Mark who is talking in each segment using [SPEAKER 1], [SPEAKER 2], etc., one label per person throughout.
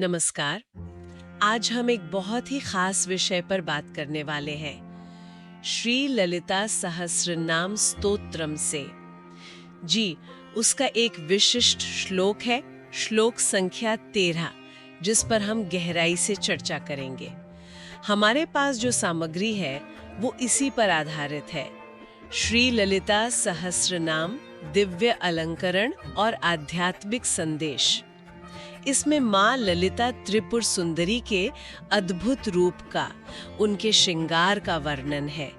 [SPEAKER 1] नमस्कार। आज हम एक बहुत ही खास विषय पर बात करने वाले हैं, श्री ललिता सहस्रनाम स्तोत्रम से। जी, उसका एक विशिष्ट श्लोक है, श्लोक संख्या 13, जिस पर हम गहराई से चर्चा करेंगे। हमारे पास जो सामग्री है वो इसी पर आधारित है। श्री ललिता सहस्रनाम, दिव्य अलंकरण और आध्यात्मिक संदेश। इसमें माँ ललिता त्रिपुर सुंदरी के अद्भुत रूप का, उनके श्रृंगार का वर्णन है।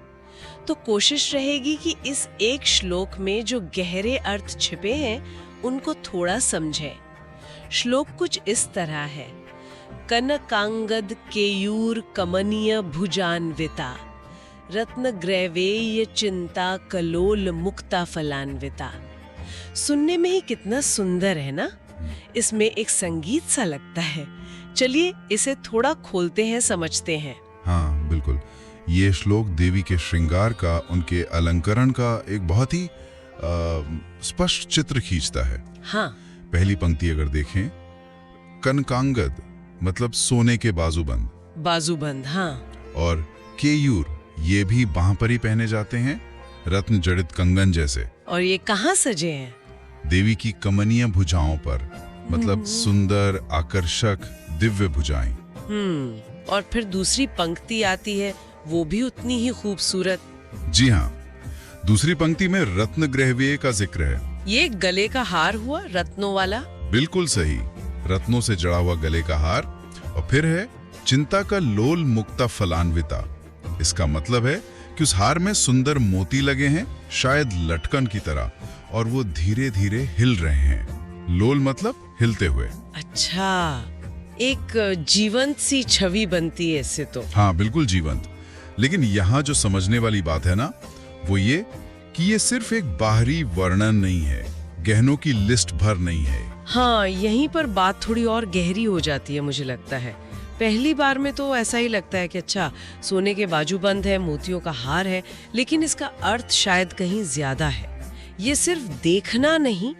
[SPEAKER 1] तो कोशिश रहेगी कि इस एक श्लोक में जो गहरे अर्थ छिपे हैं उनको थोड़ा समझें। श्लोक कुछ इस तरह है: कनकांगद केयूर कमनीय भुजान्विता, रत्न ग्रैवेय चिंता कलोल मुक्ता फलान्विता। सुनने में ही कितना सुंदर है ना? इसमें एक संगीत सा लगता है। चलिए इसे थोड़ा खोलते हैं, समझते हैं।
[SPEAKER 2] हाँ बिल्कुल, ये श्लोक देवी के श्रृंगार का, उनके अलंकरण का एक बहुत ही स्पष्ट चित्र खींचता है।
[SPEAKER 1] हाँ।
[SPEAKER 2] पहली पंक्ति अगर देखें, कनकांगद मतलब सोने के बाजूबंद।
[SPEAKER 1] बाजूबंद, हाँ।
[SPEAKER 2] और केयूर, ये भी बांह पर ही पहने जाते हैं, रत्न जड़ित कंगन जैसे।
[SPEAKER 1] और ये कहाँ सजे हैं?
[SPEAKER 2] देवी की कमनीय भुजाओं पर, मतलब सुंदर, आकर्षक, दिव्य भुजाएं।
[SPEAKER 1] और फिर दूसरी पंक्ति आती है, वो भी उतनी ही खूबसूरत।
[SPEAKER 2] जी हाँ, दूसरी पंक्ति में रत्न ग्रहवेय का जिक्र है।
[SPEAKER 1] ये गले का हार हुआ, रत्नों वाला।
[SPEAKER 2] बिल्कुल सही, रत्नों से जड़ा हुआ गले का हार। और फिर है चिंता का लोल मुक्ता फलान्विता। इसका मतलब है कि उस हार में सुंदर मोती लगे हैं, शायद लटकन की तरह, और वो धीरे धीरे हिल रहे हैं। लोल मतलब हिलते हुए।
[SPEAKER 1] अच्छा, एक जीवंत सी छवि बनती है इससे तो।
[SPEAKER 2] हाँ बिल्कुल जीवंत। लेकिन यहाँ जो समझने वाली बात है ना, वो ये कि ये सिर्फ एक बाहरी वर्णन नहीं है, गहनों की लिस्ट भर नहीं है।
[SPEAKER 1] हाँ, यहीं पर बात थोड़ी और गहरी हो जाती है, मुझे लगता है। पहली बार में तो ऐसा ही लगता है कि अच्छा, सोने के बाजूबंद है, मोतियों का हार है, लेकिन इसका अर्थ शायद कहीं ज्यादा है। ये सिर्फ देखना नहीं,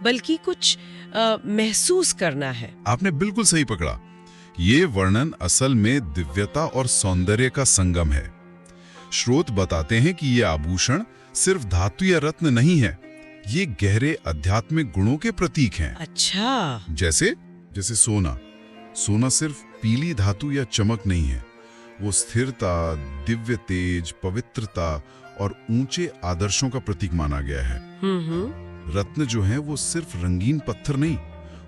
[SPEAKER 1] बल्कि कुछ महसूस करना है।
[SPEAKER 2] आपने बिल्कुल सही पकड़ा। ये वर्णन असल में दिव्यता और सौंदर्य का संगम है। स्रोत बताते हैं कि ये आभूषण सिर्फ धातु या रत्न नहीं है, ये गहरे आध्यात्मिक गुणों के प्रतीक हैं।
[SPEAKER 1] अच्छा।
[SPEAKER 2] जैसे सोना। सोना सिर्फ पीली धातु या चमक नहीं है, वो स्थिरता, दिव्य तेज, पवित्रता और ऊंचे आदर्शों का प्रतीक माना गया है। रत्न जो है वो सिर्फ रंगीन पत्थर नहीं,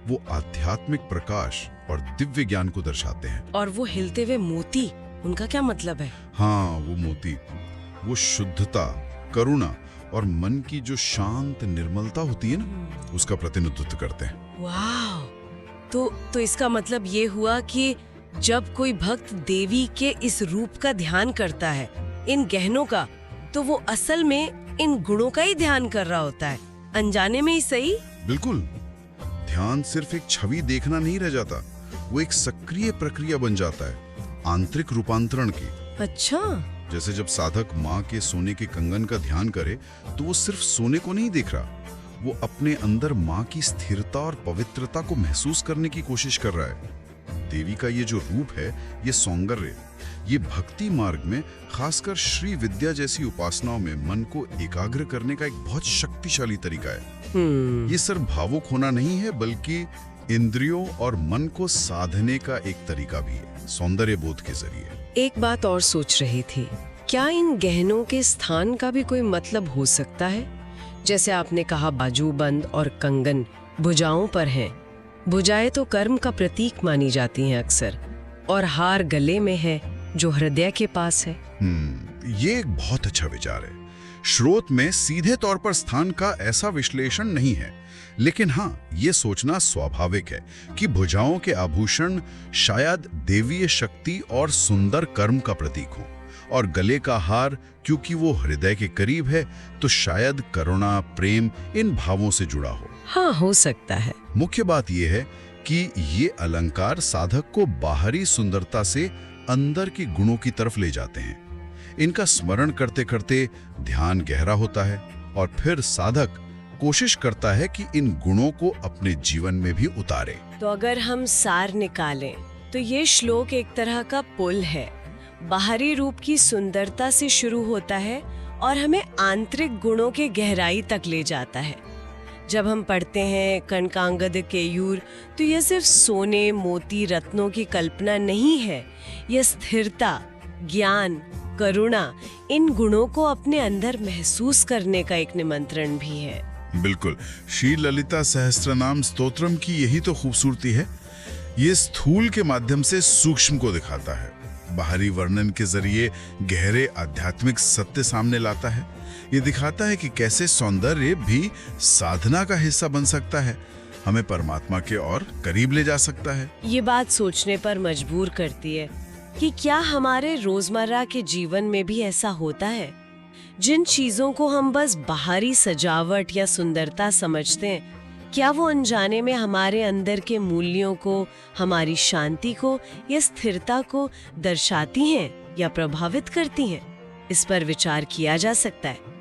[SPEAKER 2] वो आध्यात्मिक प्रकाश और दिव्य ज्ञान को दर्शाते हैं।
[SPEAKER 1] और वो हिलते हुए मोती, उनका क्या मतलब है? हाँ,
[SPEAKER 2] वो मोती, वो शुद्धता, करुणा और मन की जो शांत निर्मलता होती है ना, उसका प्रतिनिधित्व करते हैं।
[SPEAKER 1] वाह! तो इसका मतलब ये हुआ कि जब कोई भक्त देवी के इस रूप का ध्यान करता है, इन गहनों का, तो वो असल में इन गुणों का ही ध्यान कर रहा होता है, अनजाने में ही सही।
[SPEAKER 2] बिल्कुल। ध्यान सिर्फ एक छवि देखना नहीं रह जाता, वो एक सक्रिय प्रक्रिया बन जाता है, आंतरिक रूपांतरण की।
[SPEAKER 1] अच्छा।
[SPEAKER 2] जैसे जब साधक माँ के सोने के कंगन का ध्यान करे, तो वो सिर्फ सोने को नहीं देख रहा, वो अपने अंदर माँ की स्थिरता और पवित्रता को महसूस करने की कोशिश कर रहा है। देवी का ये जो रूप है, ये सौंदर्य, ये भक्ति मार्ग में, खासकर श्री विद्या जैसी उपासनाओं में मन को एकाग्र करने का एक बहुत शक्तिशाली तरीका है। ये सिर्फ भावुक होना नहीं है, बल्कि इंद्रियों और मन को साधने का एक तरीका भी है, सौंदर्य बोध के जरिए।
[SPEAKER 1] एक बात और सोच रही थी, क्या इन गहनों के स्थान का भी कोई मतलब हो सकता है? जैसे आपने कहा बाजूबंद और कंगन भुजाओं पर हैं। भुजाएं तो कर्म का प्रतीक मानी जाती हैं अक्सर, और हार गले में है जो हृदय के पास है।
[SPEAKER 2] ये एक बहुत अच्छा विचार है। स्रोत में सीधे तौर पर स्थान का ऐसा विश्लेषण नहीं है, लेकिन हाँ, ये सोचना स्वाभाविक है कि भुजाओं के आभूषण शायद देवीय शक्ति और सुंदर कर्म का प्रतीक हो, और गले का हार क्योंकि वो हृदय के करीब है, तो शायद करुणा, प्रेम, इन भावों से जुड़ा हो।
[SPEAKER 1] हाँ, हो सकता है।
[SPEAKER 2] मुख्य बात यह है कि ये अलंकार साधक को बाहरी सुंदरता से अंदर के गुणों की तरफ ले जाते हैं। इनका स्मरण करते करते ध्यान गहरा होता है, और फिर साधक कोशिश करता है कि इन गुणों को अपने जीवन में भी उतारे।
[SPEAKER 1] तो अगर हम सार निकालें तो ये श्लोक एक तरह का पुल है। बाहरी रूप की सुंदरता से शुरू होता है और हमें आंतरिक गुणों के गहराई तक ले जाता है। जब हम पढ़ते हैं कनकांगद केयूर तो यह सिर्फ सोने, मोती, रत्नों की कल्पना नहीं है। यह स्थिरता, ज्ञान, करुणा, इन गुणों को अपने अंदर महसूस करने का एक निमंत्रण भी है।
[SPEAKER 2] बिल्कुल, श्री ललिता सहस्त्रनाम स्तोत्रम की यही तो खूबसूरती है। ये स्थूल के माध्यम से सूक्ष्म को दिखाता है, बाहरी वर्णन के जरिए गहरे आध्यात्मिक सत्य सामने लाता है। ये दिखाता है कि कैसे सौंदर्य भी साधना का हिस्सा बन सकता है, हमें परमात्मा के और करीब ले जा सकता है।
[SPEAKER 1] ये बात सोचने पर मजबूर करती है कि क्या हमारे रोजमर्रा के जीवन में भी ऐसा होता है? जिन चीजों को हम बस बाहरी सजावट या सुंदरता समझते हैं, क्या वो अनजाने में हमारे अंदर के मूल्यों को, हमारी शांति को या स्थिरता को दर्शाती हैं या प्रभावित करती हैं? इस पर विचार किया जा सकता है।